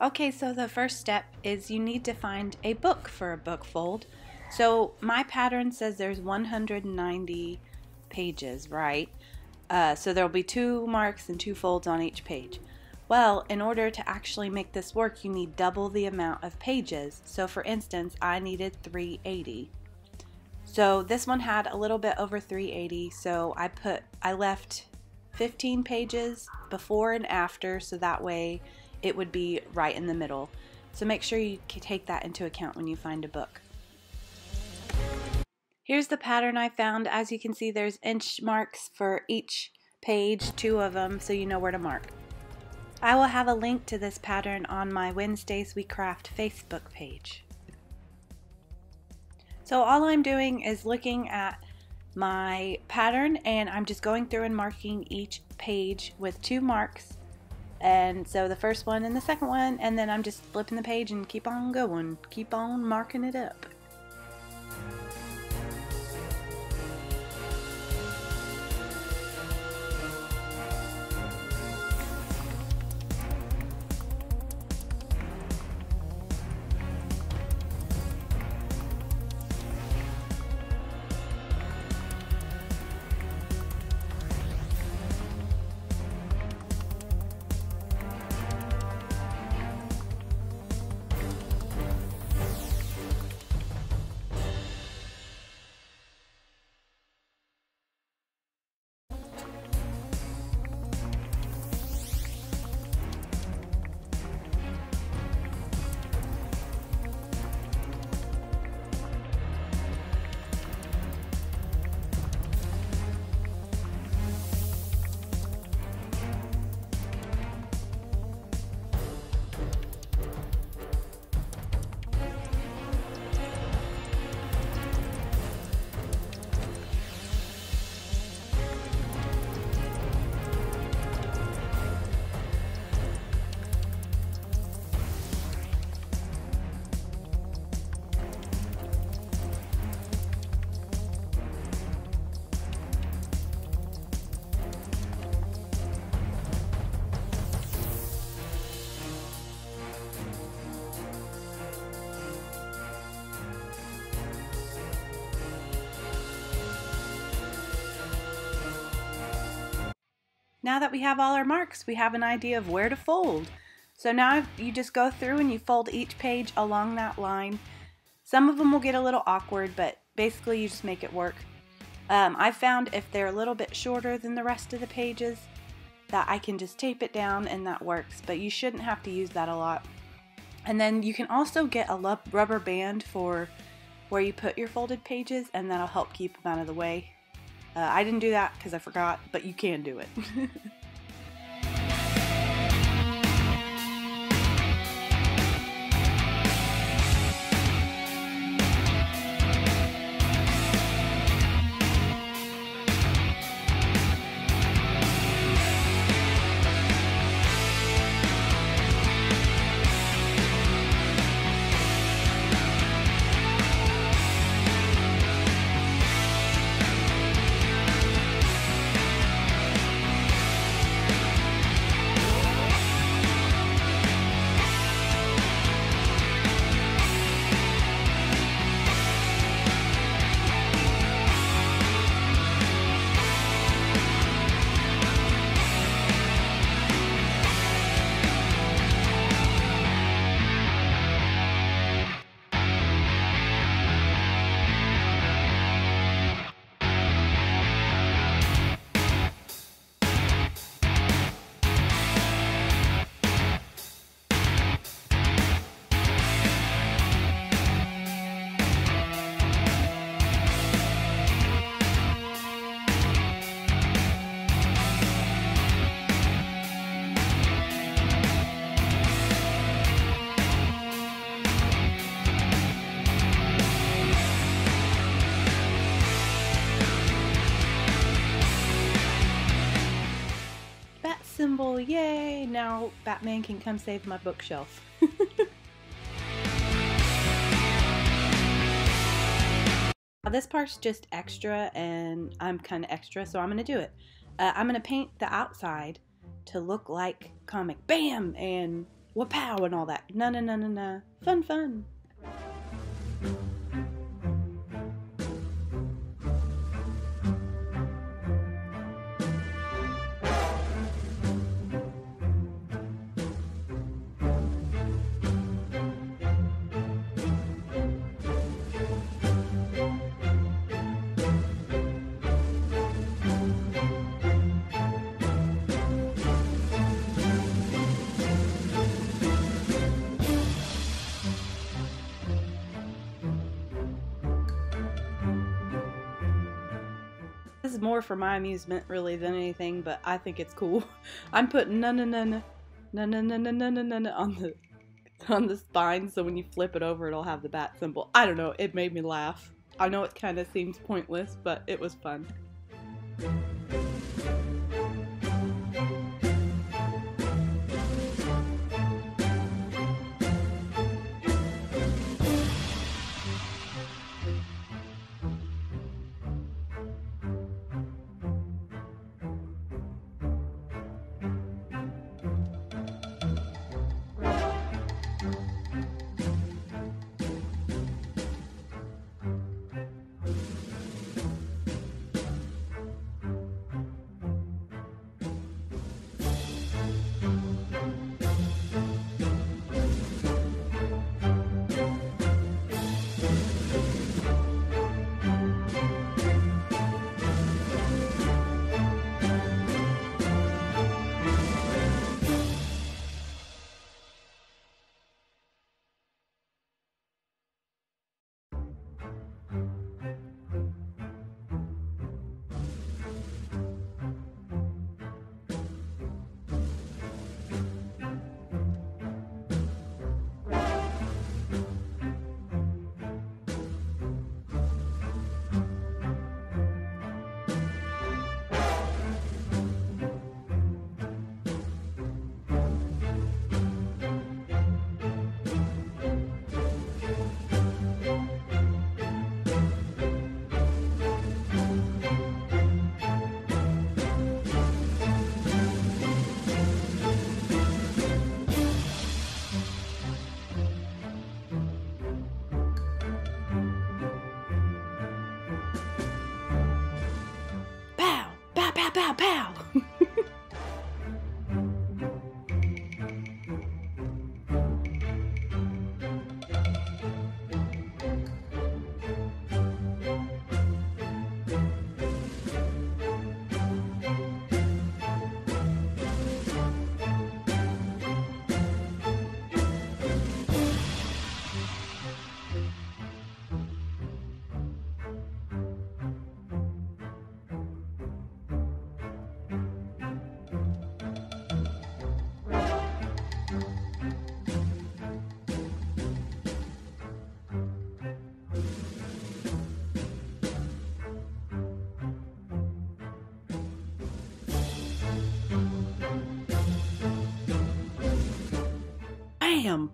Okay, so the first step is you need to find a book for a book fold. So my pattern says there's 190 pages, right? So there'll be 2 marks and 2 folds on each page. Well, in order to actually make this work, you need double the amount of pages. So for instance, I needed 380. So this one had a little bit over 380, so I left 15 pages before and after, so that way it would be right in the middle. So make sure you take that into account when you find a book. Here's the pattern I found. As you can see, there's inch marks for each page, 2 of them, so you know where to mark. I will have a link to this pattern on my Wednesdays We Craft Facebook page. So all I'm doing is looking at my pattern, and I'm just going through and marking each page with 2 marks. And so the first one and the second one, and then I'm just flipping the page and keep on going, keep on marking it up. Now that we have all our marks, we have an idea of where to fold. So now you just go through and you fold each page along that line. Some of them will get a little awkward, but basically you just make it work. I found if they're a little bit shorter than the rest of the pages, that I can just tape it down and that works, but you shouldn't have to use that a lot. And then you can also get a rubber band for where you put your folded pages, and that'll help keep them out of the way. I didn't do that because I forgot, but you can do it. Symbol, yay! Now Batman can come save my bookshelf. This part's just extra, and I'm kind of extra, so I'm going to do it. I'm going to paint the outside to look like comic. Bam! And Wapow and all that. Na na na na na. Fun, fun. This is more for my amusement really than anything, but I think it's cool. I'm putting na na na na na na na na na na na on the spine, so when you flip it over it'll have the bat symbol. I don't know, it made me laugh. I know it kind of seems pointless, but it was fun. Pow, pow! Bam!